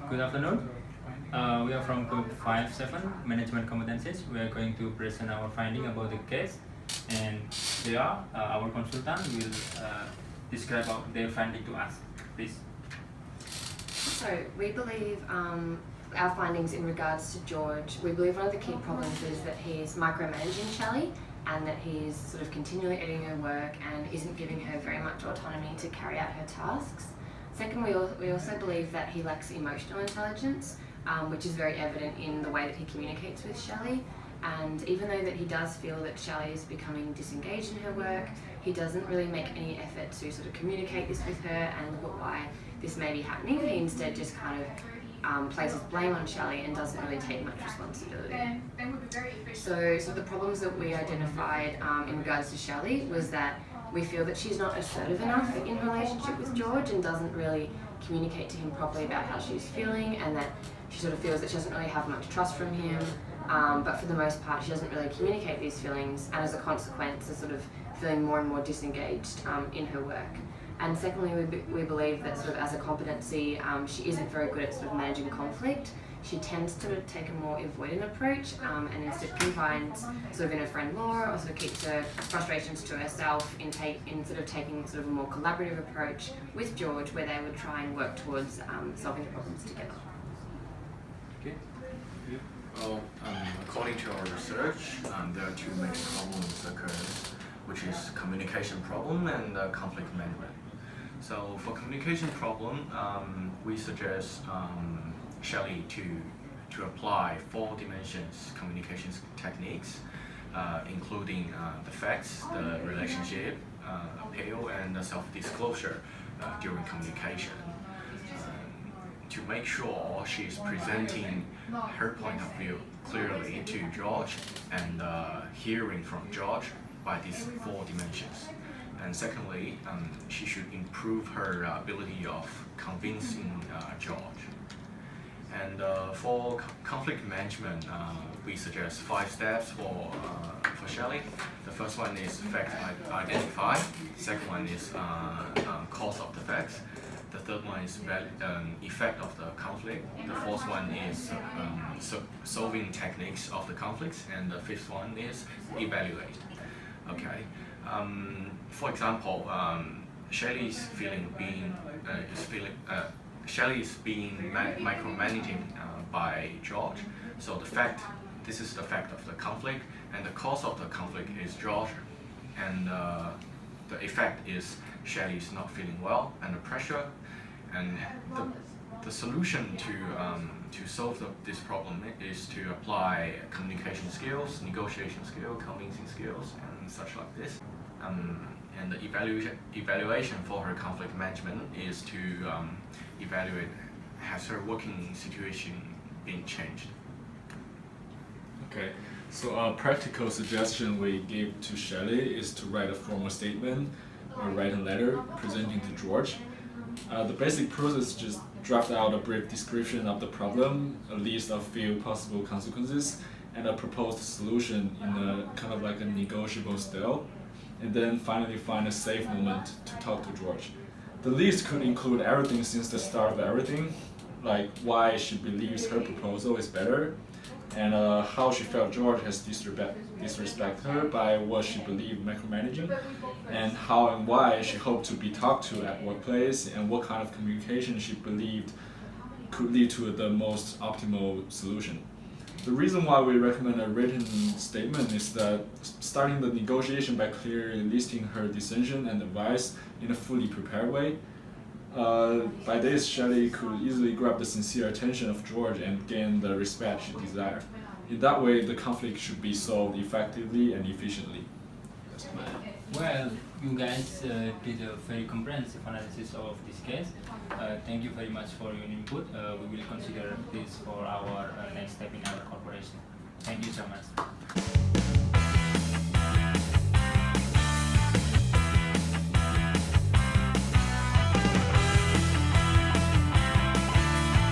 Good afternoon. We are from Group 5-7 Management Competencies. We are going to present our finding about the case, and they are our consultant will describe their finding to us. Please. So we believe our findings in regards to George, we believe one of the key problems is that he's micromanaging Shelley and that he's sort of continually editing her work and isn't giving her very much autonomy to carry out her tasks. Second, we also believe that he lacks emotional intelligence, which is very evident in the way that he communicates with Shelley. And even though that he does feel that Shelley is becoming disengaged in her work, he doesn't really make any effort to sort of communicate this with her and look at why this may be happening. He instead just kind of places blame on Shelley and doesn't really take much responsibility. So the problems that we identified in regards to Shelley was that we feel that she's not assertive enough in relationship with George and doesn't really communicate to him properly about how she's feeling, and that she sort of feels that she doesn't really have much trust from him, but for the most part she doesn't really communicate these feelings, and as a consequence is sort of feeling more and more disengaged in her work. And secondly, we believe that sort of as a competency, she isn't very good at sort of managing conflict. She tends to take a more avoidant approach and instead confines sort of in her friend Laura, or sort of keeps her frustrations to herself instead of taking sort of a more collaborative approach with George, where they would try and work towards solving the problems together. Okay. Well, according to our research, there are two main problems occurs, which is communication problem and conflict management. So for communication problem, we suggest Shelley to apply 4 dimensions communication techniques, including the facts, the relationship, appeal, and the self-disclosure during communication. To make sure she is presenting her point of view clearly to George and hearing from George by these 4 dimensions. And secondly, she should improve her ability of convincing George. And for conflict management, we suggest 5 steps for Shelley. The first one is fact identify. Second one is cause of the facts. The third one is effect of the conflict. The fourth one is solving techniques of the conflicts, and the fifth one is evaluate. Okay. For example, Shelley is being micromanaging by George. So this is the fact of the conflict, and the cause of the conflict is George, and the effect is Shelley is not feeling well under pressure, and the solution to solve this problem is to apply communication skills, negotiation skills, convincing skills, and such like this. And the evaluation for her conflict management is to evaluate, has her working situation been changed? Okay, so a practical suggestion we give to Shelley is to write a formal statement or write a letter presenting to George. The basic process is just draft out a brief description of the problem, a list of few possible consequences, and a proposed solution in a kind of like a negotiable style, and then finally find a safe moment to talk to George. The list could include everything since the start of everything, like why she believes her proposal is better, and how she felt George has disrespected her by what she believed micromanaging, and how and why she hoped to be talked to at workplace, and what kind of communication she believed could lead to the most optimal solution. The reason why we recommend a written statement is that starting the negotiation by clearly listing her decision and advice in a fully prepared way. By this, Shelley could easily grab the sincere attention of George and gain the respect she desired. In that way, the conflict should be solved effectively and efficiently. Well, you guys did a very comprehensive analysis of this case. Thank you very much for your input. We will consider this for our next step in our corporation. Thank you so much.